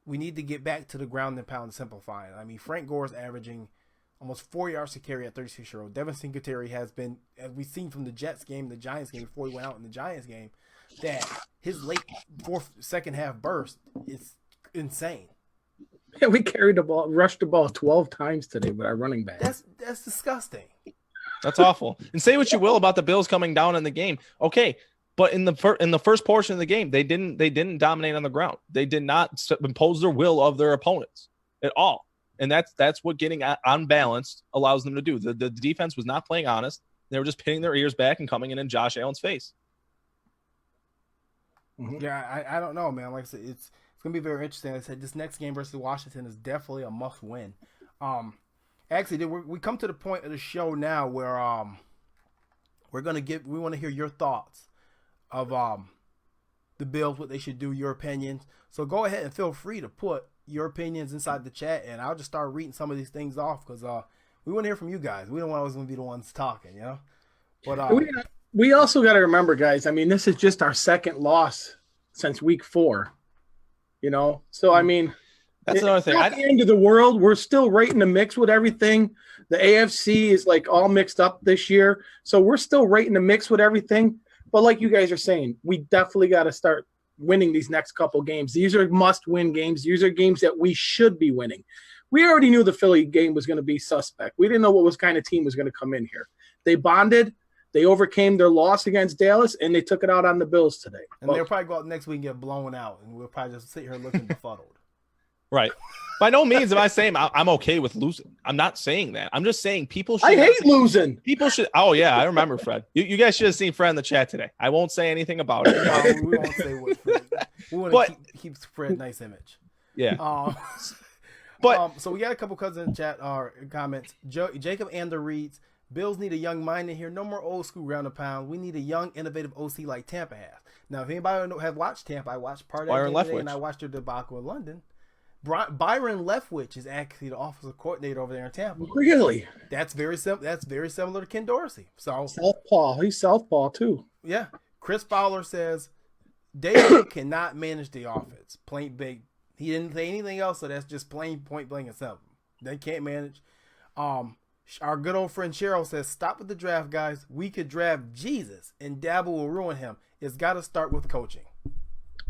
We need to get back to the ground and pound and simplify it. I mean, Frank Gore is averaging almost 4 yards to carry at 36-year-old. Devin Singletary has been, as we've seen from the Jets game, the Giants game, before he went out in the Giants game, that his late second half burst is insane. Yeah, we carried the ball, rushed the ball 12 times today with our running back. That's disgusting. That's awful. And say what you will about the Bills coming down in the game. Okay, but in the first portion of the game, they didn't dominate on the ground. They did not impose their will of their opponents at all. And that's what getting unbalanced allows them to do. The defense was not playing honest. They were just pinning their ears back and coming in Josh Allen's face. Mm-hmm. Yeah, I don't know, man. Like I said, it's gonna be very interesting. Like I said, this next game versus Washington is definitely a must win. Actually, we come to the point of the show now where we want to hear your thoughts of the Bills, what they should do, your opinions. So go ahead and feel free to put your opinions inside the chat, and I'll just start reading some of these things off because we want to hear from you guys. We don't want always going to be the ones talking, you know. But we also got to remember, guys. I mean, this is just our second loss since week 4. You know, so I mean, that's another thing. At the end of the world, we're still right in the mix with everything. The AFC is like all mixed up this year, so we're still right in the mix with everything. But like you guys are saying, we definitely got to start winning these next couple games. These are must-win games. These are games that we should be winning. We already knew the Philly game was going to be suspect. We didn't know what kind of team was going to come in here. They bonded. They overcame their loss against Dallas, and they took it out on the Bills today. And they'll probably go out next week and get blown out, and we'll probably just sit here looking befuddled. Right. By no means am I saying I'm okay with losing. I'm not saying that. I'm just saying people should. I hate losing. People should. Oh, yeah. I remember Fred. You guys should have seen Fred in the chat today. I won't say anything about it. No, we won't say what Fred. We want to keep Fred a nice image. Yeah. But so we got a couple cousins in chat comments. Jacob Ander reads, Bills need a young mind in here. No more old school ground and pound. We need a young, innovative OC like Tampa has. Now, if anybody have watched Tampa, I watched part of it and I watched their debacle in London. Byron Leftwich is actually the offensive coordinator over there in Tampa. Really? That's very similar to Ken Dorsey. So Southpaw. He's Southpaw too. Yeah. Chris Fowler says David cannot manage the offense. Plain big. He didn't say anything else, so that's just plain point blank and simple. They can't manage. Our good old friend Cheryl says, stop with the draft, guys. We could draft Jesus, and Dabble will ruin him. It's got to start with coaching.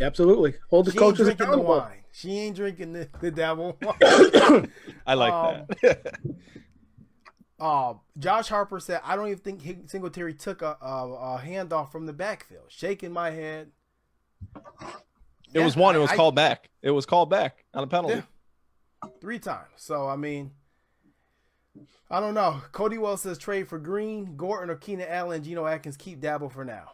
Absolutely. Hold the coaches accountable. The wine. She ain't drinking the Dabble wine. I like that. Josh Harper said, I don't even think Singletary took a handoff from the backfield. Shaking my head. It was one. It was called back. It was called back on a penalty. Yeah, 3 times. So, I mean, I don't know. Cody Wells says trade for Green, Gorton, or Keenan Allen, Geno Atkins. Keep Dabble for now.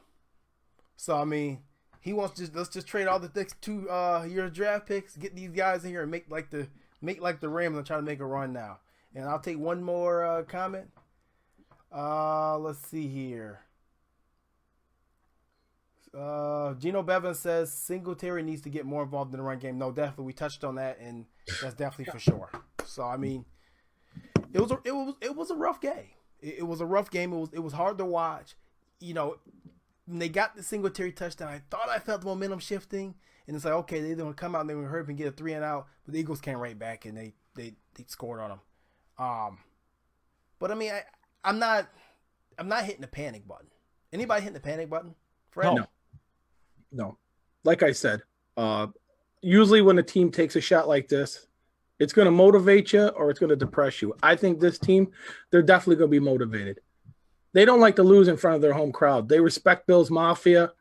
So, I mean, he wants to let's just trade all the next 2 year draft picks, get these guys in here and make like the Rams and try to make a run now. And I'll take one more comment. Let's see here. Geno Bevin says Singletary needs to get more involved in the run game. No, definitely. We touched on that, and that's definitely for sure. So, I mean, it was a rough game. It was a rough game. It was hard to watch. You know, when they got the Singletary touchdown, I thought I felt the momentum shifting, and it's like, okay, they're going to come out and they're going to hurry up and get a 3 and out, but the Eagles came right back and they scored on them. But I mean, I'm not hitting the panic button. Anybody hitting the panic button? Fred? No. Like I said, usually when a team takes a shot like this, it's going to motivate you or it's going to depress you. I think this team, they're definitely going to be motivated. They don't like to lose in front of their home crowd. They respect Bills Mafia.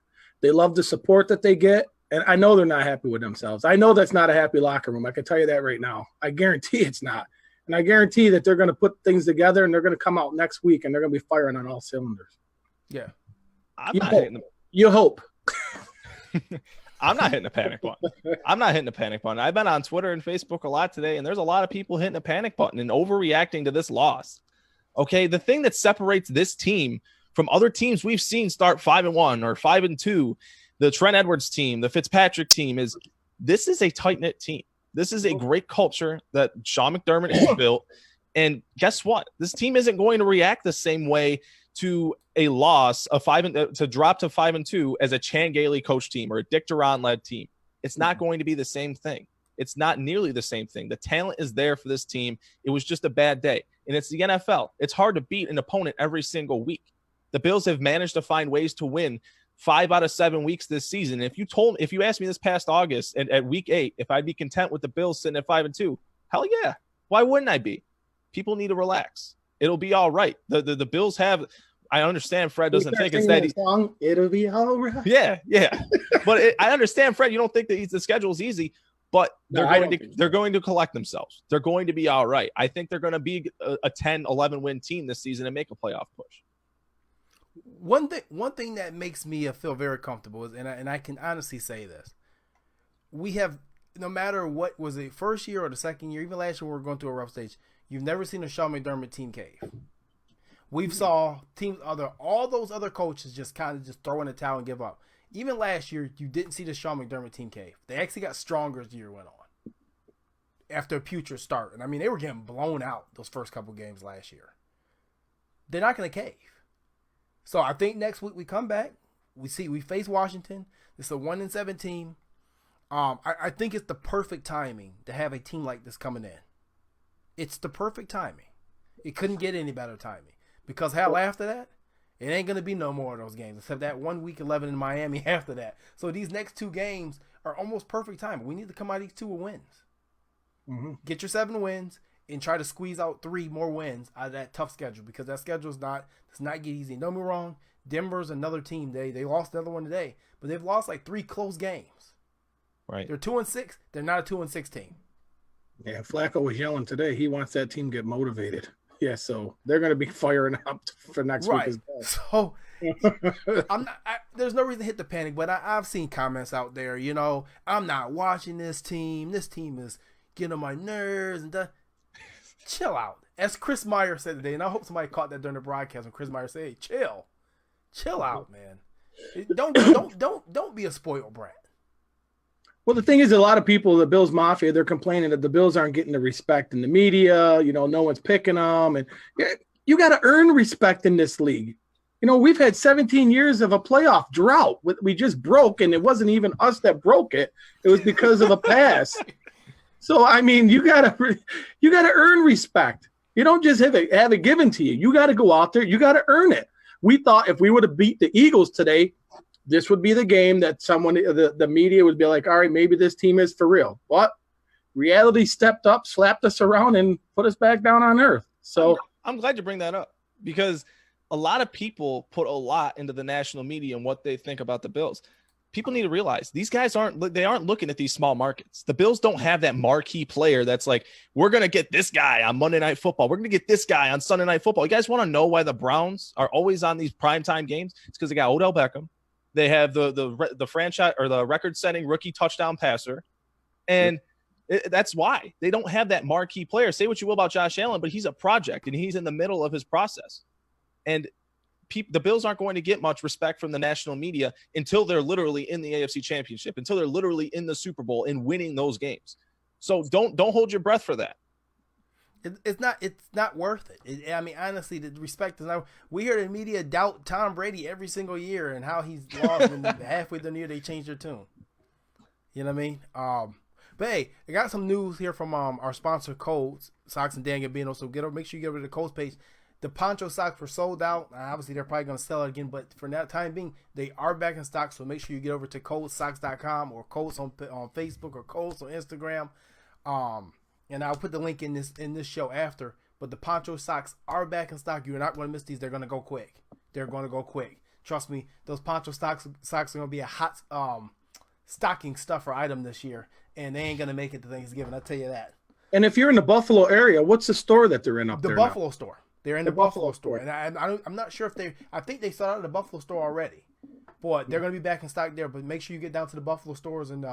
They love the support that they get. And I know they're not happy with themselves. I know that's not a happy locker room. I can tell you that right now. I guarantee it's not. And I guarantee that they're going to put things together and they're going to come out next week and they're going to be firing on all cylinders. Yeah. I'm not hitting the You hope. I'm not hitting the panic button. I'm not hitting the panic button. I've been on Twitter and Facebook a lot today, and there's a lot of people hitting the panic button and overreacting to this loss. Okay, the thing that separates this team from other teams we've seen start 5-1 or 5-2, the Trent Edwards team, the Fitzpatrick team, is this is a tight-knit team. This is a great culture that Sean McDermott has built. And guess what? This team isn't going to react the same way to a loss of to drop to 5-2 as a Chan Gailey coach team or a Dick Duran led team. It's not going to be the same thing. It's not nearly the same thing. The talent is there for this team. It was just a bad day. And it's the NFL. It's hard to beat an opponent every single week. The Bills have managed to find ways to win 5 out of 7 weeks this season. If you asked me this past August and at week 8, if I'd be content with the Bills sitting at 5-2, hell yeah. Why wouldn't I be? People need to relax. It'll be all right. The Bills have. I understand Fred doesn't think it's that song. It'll be all right. Yeah. But I understand, Fred. You don't think that the schedule is easy, but they're going to collect themselves. They're going to be all right. I think they're going to be a 10, 11 win team this season and make a playoff push. One thing that makes me feel very comfortable is, and I can honestly say this, we have, no matter what was it, first year or the second year, even last year we were going through a rough stage, you've never seen a Sean McDermott team cave. We've saw teams, all those other coaches just kind of just throw in the towel and give up. Even last year, you didn't see the Sean McDermott team cave. They actually got stronger as the year went on after a putrid start. And I mean, they were getting blown out those first couple games last year. They're not going to cave. So I think next week we come back. We face Washington. It's a 1-7 team. I think it's the perfect timing to have a team like this coming in. It's the perfect timing. It couldn't get any better timing. Because hell, after that, it ain't going to be no more of those games, except that 1 week 11 in Miami after that. So these next 2 games are almost perfect timing. We need to come out of these 2 with wins. Mm-hmm. Get your 7 wins and try to squeeze out 3 more wins out of that tough schedule, because that schedule does not get easy. Don't get me wrong, Denver's another team. They lost the other one today, but they've lost like 3 close games. Right. They're 2-6. They're not a 2-6 team. Yeah, Flacco was yelling today. He wants that team to get motivated. Yeah, so they're going to be firing up for next week as well. So there's no reason to hit the panic, but I've seen comments out there, I'm not watching this team. This team is getting on my nerves. And chill out. As Chris Meyer said today, and I hope somebody caught that during the broadcast when Chris Meyer said, hey, chill out, man. Don't be a spoiled brat. Well, the thing is, a lot of people, the Bills Mafia, they're complaining that the Bills aren't getting the respect in the media. No one's picking them. And you got to earn respect in this league. We've had 17 years of a playoff drought. We just broke, and it wasn't even us that broke it. It was because of a pass. So, I mean, you got to earn respect. You don't just have it given to you. You got to go out there. You got to earn it. We thought if we would have beat the Eagles today, this would be the game that the media would be like, all right, maybe this team is for real. But reality stepped up, slapped us around, and put us back down on earth. So I'm glad you bring that up, because a lot of people put a lot into the national media and what they think about the Bills. People need to realize these guys aren't looking at these small markets. The Bills don't have that marquee player that's like, we're going to get this guy on Monday Night Football. We're going to get this guy on Sunday Night Football. You guys want to know why the Browns are always on these primetime games? It's because they got Odell Beckham. They have the franchise or the record-setting rookie touchdown passer, and that's why they don't have that marquee player. Say what you will about Josh Allen, but he's a project, and he's in the middle of his process. And the Bills aren't going to get much respect from the national media until they're literally in the AFC Championship, until they're literally in the Super Bowl and winning those games. So don't hold your breath for that. It's not worth it. I mean, honestly, the respect is not. We hear the media doubt Tom Brady every single year and how he's lost. And halfway through the year, they change their tune. You know what I mean? But hey, I got some news here from our sponsor, Codes Socks and Dan Gambino. So make sure you get over to the Codes page. The poncho socks were sold out. Obviously, they're probably going to sell it again, but for that time being, they are back in stock. So make sure you get over to codesocks.com or Codes on Facebook or Codes on Instagram. And I'll put the link in this show after. But the poncho socks are back in stock. You're not going to miss these. They're going to go quick. Trust me, those poncho socks are going to be a hot stocking stuffer item this year. And they ain't going to make it to Thanksgiving. I'll tell you that. And if you're in the Buffalo area, what's the store that they're in up there? The Buffalo store. They're in the Buffalo store, and I'm not sure if they. I think they sold out of the Buffalo store already, but they're going to be back in stock there. But make sure you get down to the Buffalo stores and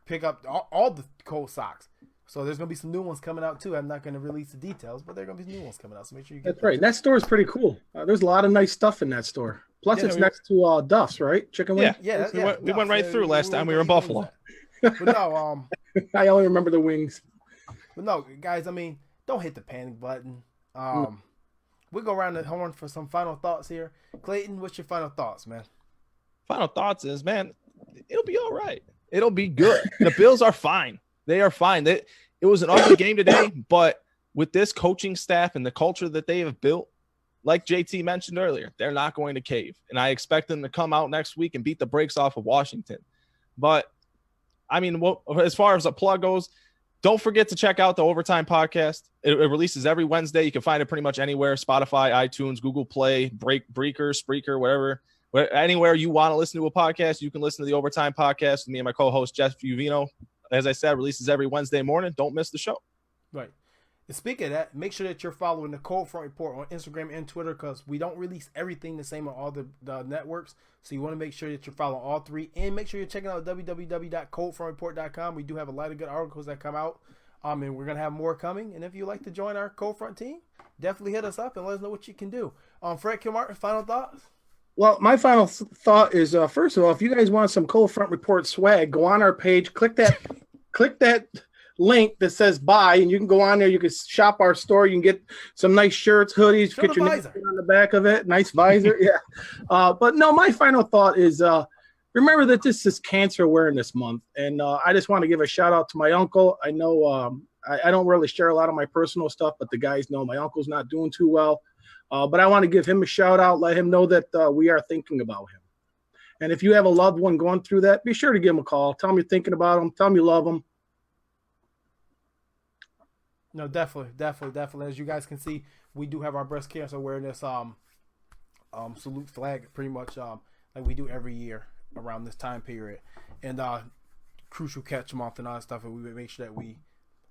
pick up all the Cold socks. So there's going to be some new ones coming out too. I'm not going to release the details, but there are going to be new ones coming out. So make sure you get. That's right. That store is pretty cool. There's a lot of nice stuff in that store. Plus, it's next to Duff's, right? Chicken wing. Yeah. We went right through last time we were in Buffalo. But no, I only remember the wings. But no, guys. I mean, don't hit the panic button. We'll go around the horn for some final thoughts here. Clayton, what's your final thoughts, man? Final thoughts is, man, it'll be all right. It'll be good. The Bills are fine. They are fine. It was an ugly game today, but with this coaching staff and the culture that they have built, like JT mentioned earlier, they're not going to cave. And I expect them to come out next week and beat the brakes off of Washington. But, I mean, as far as a plug goes, don't forget to check out the Overtime Podcast. It releases every Wednesday. You can find it pretty much anywhere, Spotify, iTunes, Google Play, Breaker, Spreaker, whatever. Anywhere you want to listen to a podcast, you can listen to the Overtime Podcast with me and my co-host, Jeff Uvino. As I said, releases every Wednesday morning. Don't miss the show. Right. And speaking of that, make sure that you're following the Cold Front Report on Instagram and Twitter because we don't release everything the same on all the networks. So you want to make sure that you're following all three. And make sure you're checking out www.coldfrontreport.com. We do have a lot of good articles that come out. And we're going to have more coming. And if you'd like to join our Cold Front team, definitely hit us up and let us know what you can do. Fred Kilmartin, final thoughts? Well, my final thought is, first of all, if you guys want some Cold Front Report swag, go on our page, click that link that says buy, and you can go on there. You can shop our store. You can get some nice shirts, hoodies, get your name on the back of it. Nice visor. Yeah. But no, my final thought is, remember that this is Cancer Awareness Month. And I just want to give a shout out to my uncle. I know I don't really share a lot of my personal stuff, but the guys know my uncle's not doing too well. But I want to give him a shout out, let him know that we are thinking about him. And if you have a loved one going through that, be sure to give him a call. Tell him you're thinking about him. Tell him you love him. No, definitely. As you guys can see, we do have our breast cancer awareness salute flag pretty much like we do every year around this time period. And Crucial Catch Month and all that stuff. And we make sure that we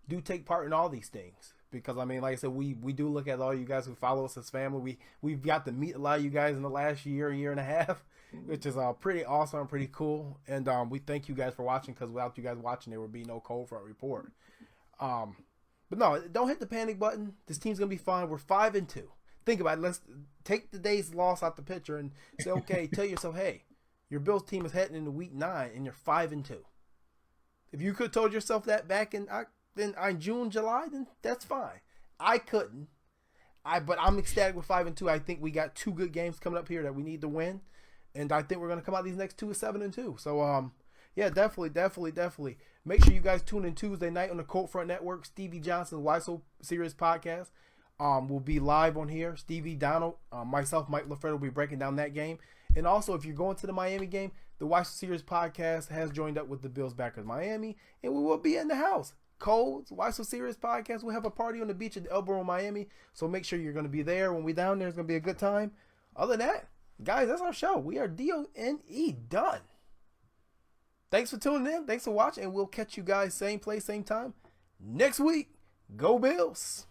do take part in all these things. Because, I mean, like I said, we do look at all you guys who follow us as family. We've got to meet a lot of you guys in the last year and a half, which is pretty awesome and pretty cool. And we thank you guys for watching because without you guys watching, there would be no Cold Front Report. But no, don't hit the panic button. This team's going to be fine. We're 5-2. Think about it. Let's take the day's loss out the picture and say, okay, tell yourself, hey, your Bills team is heading into week 9 and you're 5-2. If you could have told yourself that back in June, July, then that's fine. I couldn't. But I'm ecstatic with 5-2. I think we got 2 good games coming up here that we need to win. And I think we're going to come out these next 2 with 7-2. So, yeah, definitely. Make sure you guys tune in Tuesday night on the Cold Front Network. Stevie Johnson's Why So Serious podcast will be live on here. Stevie, Donald, myself, Mike LaFred will be breaking down that game. And also, if you're going to the Miami game, the Why So Serious podcast has joined up with the Bills backers Miami, and we will be in the house. Cold's Why So Serious podcast. We'll have a party on the beach at the Elbow in Miami, so make sure you're going to be there. When we're down there, it's going to be a good time. Other than that, guys, that's our show. We are DONE done. Thanks for tuning in. Thanks for watching, and we'll catch you guys same place, same time next week. Go Bills!